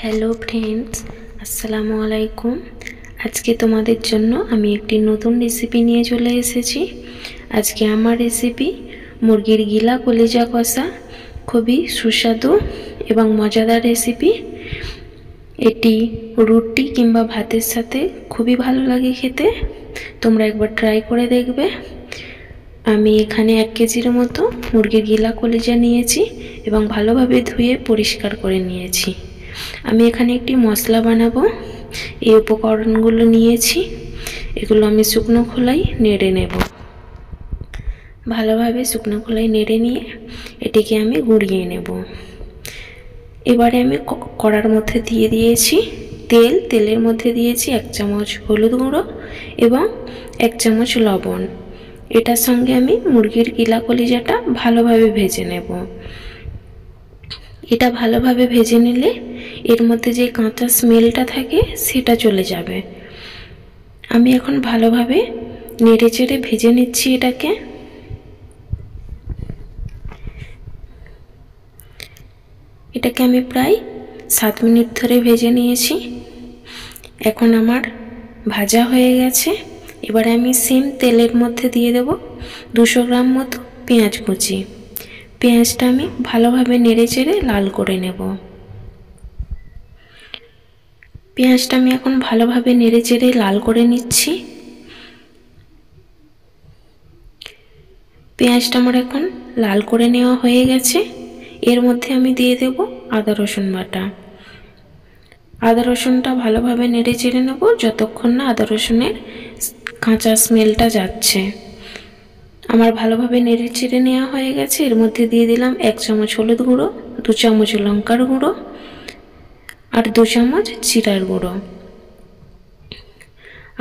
Hello friends, আসসালামু আলাইকুম। আজকে তোমাদের জন্য আমি একটি নতুন রেসিপি নিয়ে চলে এসেছি। আজকে আমার রেসিপি মুরগির গিলা কলিজা কষা। খুবই সুস্বাদু এবং মজাদার রেসিপি। এটি রুটি কিংবা ভাতের সাথে খুবই ভালো লাগে খেতে। তোমরা একবার ট্রাই করে দেখবে। আমি এখানে 1 কেজির মতো মুরগির গিলা কলিজা নিয়েছি এবং ভালোভাবে ধুয়ে পরিষ্কার করে নিয়েছি। আমি এখানে একটি মশলা বানাবো। এই উপকরণগুলো নিয়েছি, এগুলো আমি শুকনো খোলায় নেড়ে নেব। ভালোভাবে শুকনো খোলায় নেড়ে নিয়ে এটিকে আমি গুঁড়িয়ে নেব। এবারে আমি কড়ার মধ্যে দিয়ে দিয়েছি তেলের মধ্যে দিয়েছি 1 চামচ হলুদ গুঁড়ো এবং 1 চামচ লবণ। এটার সঙ্গে আমি মুরগির গিলা কলিজাটা ভালোভাবে ভেজে নেব। এটা ভালোভাবে ভেজে নিলে এর মধ্যে যে কাঁচা স্মেলটা থাকে সেটা চলে যাবে। আমি এখন ভালোভাবে নেড়ে চেড়ে ভেজে নিচ্ছি এটাকে। এটাকে আমি প্রায় 7 মিনিট ধরে ভেজে নিয়েছি। এখন আমার ভাজা হয়ে গেছে। এবারে আমি সেম তেলের মধ্যে দিয়ে দেব 200 গ্রাম মতো পেঁয়াজ কুচি। পেঁয়াজটা আমি ভালোভাবে নেড়ে চেড়ে লাল করে নেব। পেঁয়াজটা আমি এখন ভালোভাবে নেড়ে চেড়ে লাল করে নিচ্ছি। পেঁয়াজটা আমার এখন লাল করে নেওয়া হয়ে গেছে। এর মধ্যে আমি দিয়ে দেব আদা রসুন বাটা। আদা রসুনটা ভালোভাবে নেড়ে চেড়ে নেব যতক্ষণ না আদা রসুনের কাঁচা স্মেলটা যাচ্ছে। আমার ভালোভাবে নেড়ে চেড়ে নেওয়া হয়ে গেছে। এর মধ্যে দিয়ে দিলাম 1 চামচ হলুদ গুঁড়ো, 2 চামচ লঙ্কার গুঁড়ো আর 2 চামচ জিরার গুঁড়ো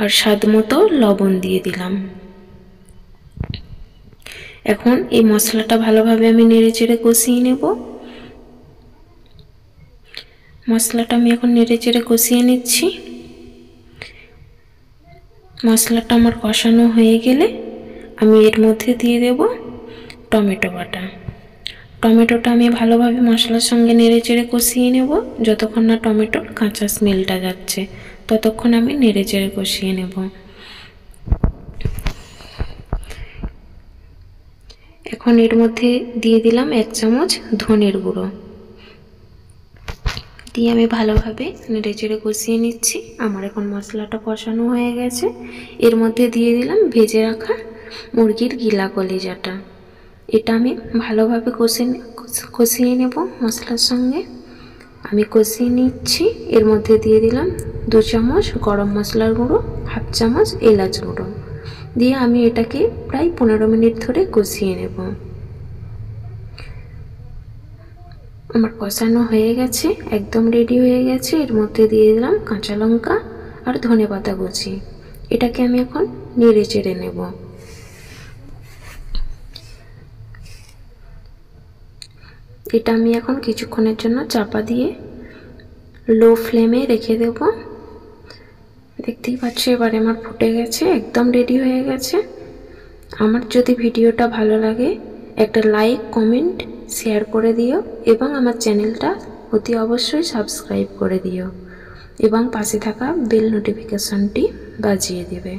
আর স্বাদ মতো লবণ দিয়ে দিলাম। এখন এই মশলাটা ভালোভাবে আমি নেড়ে চেড়ে কষিয়ে নেব। মশলাটা আমি এখন নেড়ে চেড়ে কষিয়ে নিচ্ছি। মশলাটা আমার কষানো হয়ে গেলে আমি এর মধ্যে দিয়ে দেব টমেটো বাটা। টমেটোটা আমি ভালোভাবে মশলার সঙ্গে নেড়ে চেড়ে কষিয়ে নেব যতক্ষণ না টমেটোর কাঁচা স্মেলটা যাচ্ছে, ততক্ষণ আমি নেড়ে চেড়ে কষিয়ে নেব। এখন এর মধ্যে দিয়ে দিলাম 1 চামচ ধনের গুঁড়ো দিয়ে আমি ভালোভাবে নেড়ে চেড়ে কষিয়ে নিচ্ছি। আমার এখন মশলাটা কষানো হয়ে গেছে। এর মধ্যে দিয়ে দিলাম ভেজে রাখা মুরগির গিলা কলিজাটা। এটা আমি ভালোভাবে কষিয়ে নেব মশলার সঙ্গে। আমি কষিয়ে নিচ্ছি। এর মধ্যে দিয়ে দিলাম 2 চামচ গরম মশলার গুঁড়ো, 1/2 চামচ এলাচ গুঁড়ো দিয়ে আমি এটাকে প্রায় 15 মিনিট ধরে কষিয়ে নেব। আমার কষানো হয়ে গেছে, একদম রেডি হয়ে গেছে। এর মধ্যে দিয়ে দিলাম কাঁচা লঙ্কা আর ধনেপাতা কুচি। এটাকে আমি এখন নেড়ে চেড়ে নেব। এটা আমি এখন কিছুক্ষণের জন্য চাপা দিয়ে লো ফ্লেমে রেখে দেব। দেখতেই পাচ্ছ এবারে আমার ফুটে গেছে, একদম রেডি হয়ে গেছে। আমার যদি ভিডিওটা ভালো লাগে একটা লাইক, কমেন্ট, শেয়ার করে দিও এবং আমার চ্যানেলটা অতি অবশ্যই সাবস্ক্রাইব করে দিও এবং পাশে থাকা বেল নোটিফিকেশনটি বাজিয়ে দেবে।